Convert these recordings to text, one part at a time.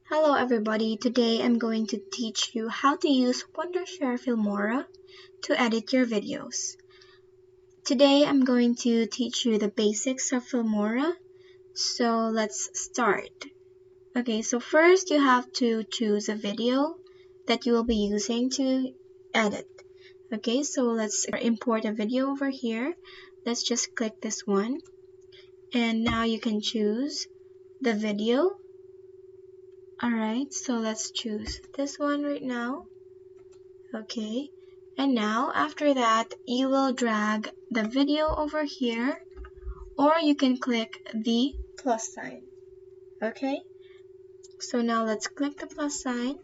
Hello everybody, today I'm going to teach you how to use Wondershare Filmora to edit your videos. Today I'm going to teach you the basics of Filmora, so let's start. Okay, so first you have to choose a video that you will be using to edit. Okay, so let's import a video over here. Let's just click this one, and now you can choose the video. Alright, so let's choose this one right now. Okay, and now after that you will drag the video over here, or you can click the plus sign. Okay, so now let's click the plus sign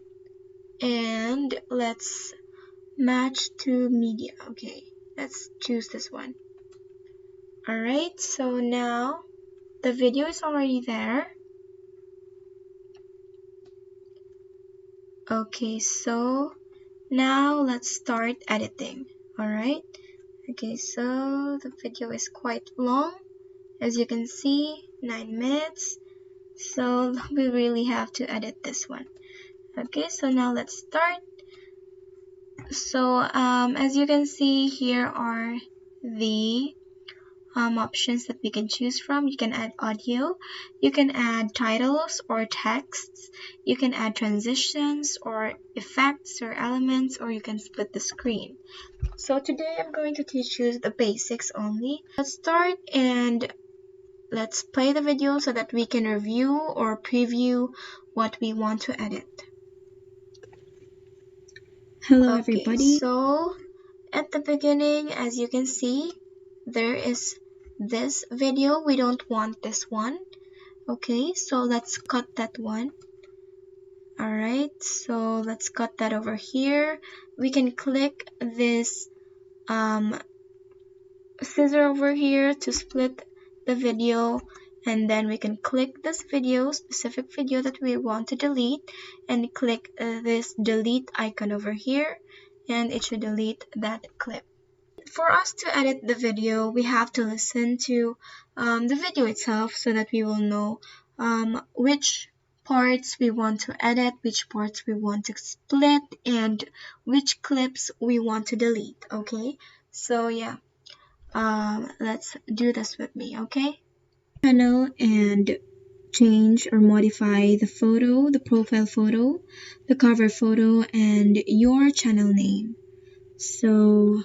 and let's match to media. Okay, let's choose this one. Alright, so now the video is already there. Okay, so now let's start editing. Alright, okay, so the video is quite long, as you can see, 9 minutes, so we really have to edit this one. Okay, so now let's start. So as you can see, here are the options that we can choose from. You can add audio, you can add titles or texts, you can add transitions or effects or elements, or you can split the screen. So today I'm going to teach you the basics only. Let's start and let's play the video so that we can review or preview what we want to edit. Hello everybody. So at the beginning, as you can see, there is this video. We don't want this one. Okay, so let's cut that one. Alright, so let's cut that over here. We can click this scissor over here to split the video, and then we can click this video, specific video that we want to delete, and click this delete icon over here, and it should delete that clip. For us to edit the video, we have to listen to the video itself so that we will know which parts we want to edit, which parts we want to split, and which clips we want to delete. Okay, so yeah, let's do this with me. Okay, Channel and change or modify the photo, the profile photo, the cover photo, and your channel name. So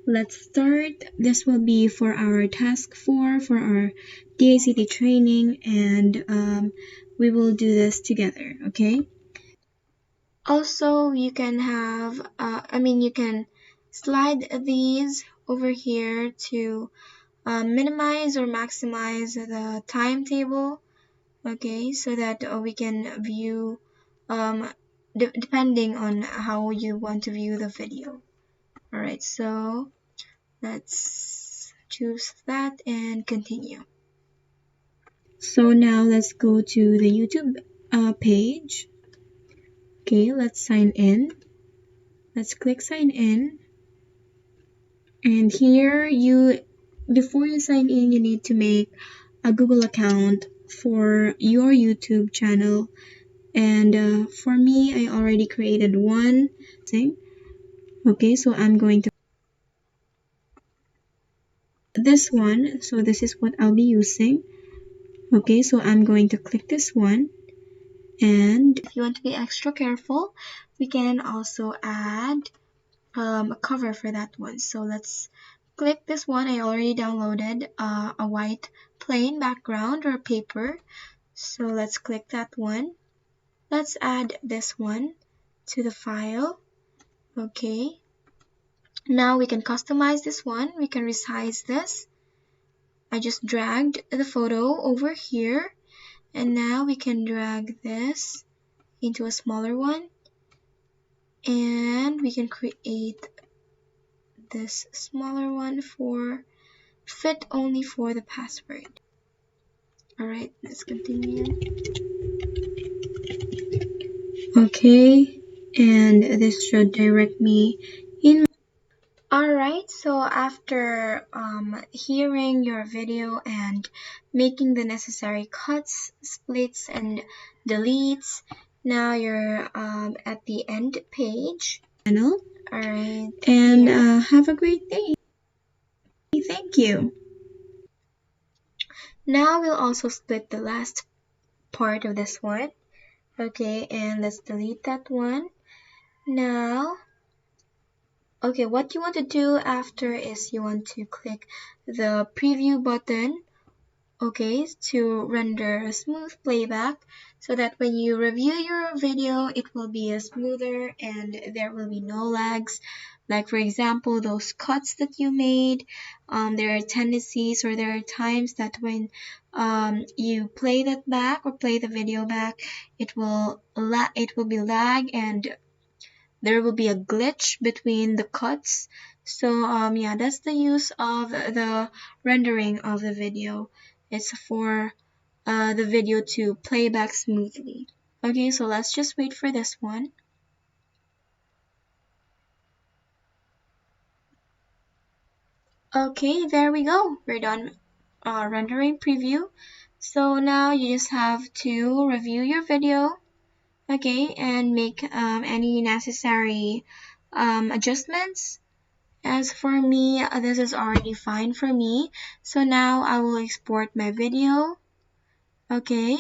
let's start. This will be for our task 4 for our DACT training, and we will do this together. Okay. also you can have you can slide these over here to minimize or maximize the timetable. Okay, so that we can view depending on how you want to view the video. Alright, so let's choose that and continue. So now let's go to the YouTube page. Okay, let's sign in. Let's click sign in. And here before you sign in, you need to make a Google account for your YouTube channel. And for me, I already created one. Okay, so I'm going to this one. So this is what I'll be using. Okay, so I'm going to click this one. And if you want to be extra careful, we can also add a cover for that one. So let's click this one. I already downloaded a white plain background or paper. So let's click that one. Let's add this one to the file. Okay. Now we can customize this one. We can resize this. I just dragged the photo over here, and now we can drag this into a smaller one, and we can create this smaller one for fit only for the password. Alright, let's continue. okay, and this should direct me in. Alright, so after hearing your video and making the necessary cuts, splits, and deletes, Now you're at the end page. Channel. Alright. And have a great day. Thank you. Now we'll also split the last part of this one. Okay, and let's delete that one. Now, okay, what you want to do after is you want to click the preview button, okay, to render a smooth playback so that when you review your video, it will be smoother and there will be no lags. Like for example, those cuts that you made, there are tendencies or there are times that when you play that back or play the video back, it will be lag and there will be a glitch between the cuts. So yeah, that's the use of the rendering of the video. It's for the video to play back smoothly. Okay, so let's just wait for this one. Okay, there we go. We're done rendering preview. So now you just have to review your video, okay, and make any necessary adjustments. As for me, this is already fine for me. So now I will export my video. Okay,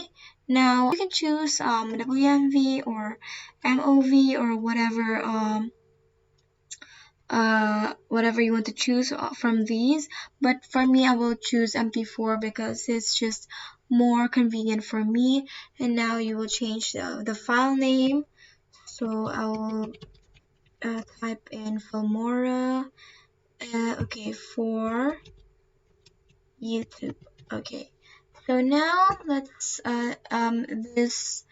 now you can choose WMV or MOV or whatever you want to choose from these. But for me, I will choose MP4 because it's just more convenient for me. And now you will change the file name. So I will type in Filmora. Okay, for YouTube. Okay, so now let's this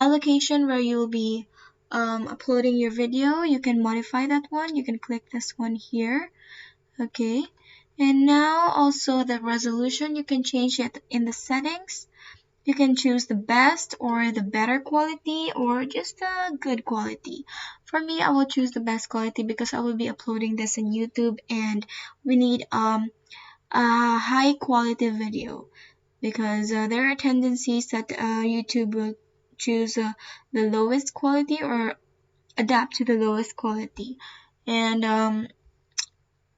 allocation where you'll be uploading your video, you can modify that one. You can click this one here. Okay, and now also the resolution, you can change it in the settings. You can choose the best or the better quality or just a good quality. For me, I will choose the best quality because I will be uploading this in YouTube and we need a high quality video because there are tendencies that YouTube will choose the lowest quality or adapt to the lowest quality, and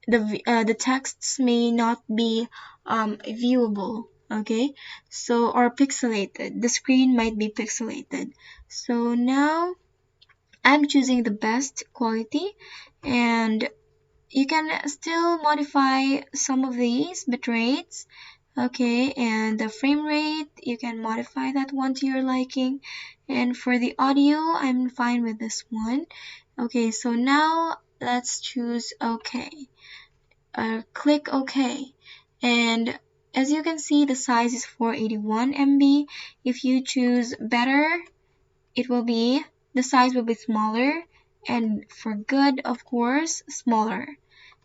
the texts may not be viewable. Okay, so or pixelated. The screen might be pixelated. So now I'm choosing the best quality, and you can still modify some of these bit rates. Okay, and the frame rate, you can modify that one to your liking. And for the audio, I'm fine with this one. Okay, so now let's choose OK. Click OK. And as you can see, the size is 481 MB. If you choose better, the size will be smaller. And for good, of course, smaller.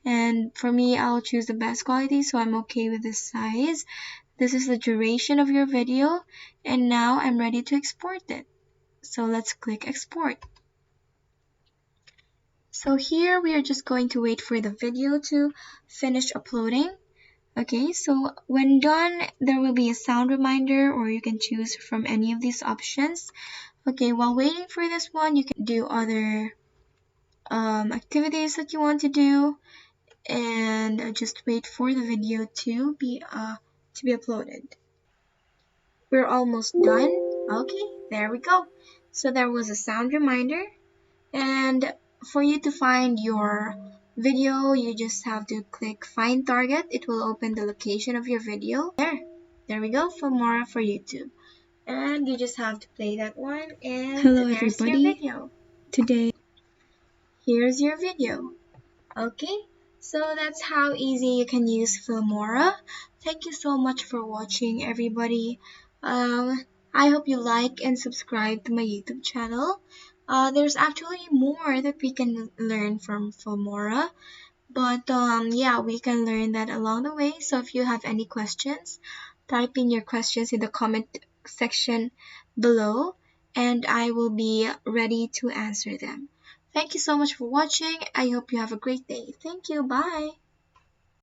And for me, I'll choose the best quality, so I'm okay with this size. This is the duration of your video, and now I'm ready to export it. So let's click export. So here we are just going to wait for the video to finish uploading. Okay, so when done, there will be a sound reminder, or you can choose from any of these options. Okay, while waiting for this one, you can do other activities that you want to do, and just wait for the video to be uploaded. We're almost done. Okay, there we go. So there was a sound reminder, and for you to find your video, you just have to click find target. It will open the location of your video. There we go, Filmora for YouTube. And you just have to play that one, and Hello there's everybody. your video. Today, here's your video. Okay, so that's how easy you can use Filmora. Thank you so much for watching, everybody. I hope you like and subscribe to my YouTube channel. There's actually more that we can learn from Filmora, but yeah, we can learn that along the way. So if you have any questions, type in your questions in the comment section below, and I will be ready to answer them. Thank you so much for watching. I hope you have a great day. Thank you. Bye.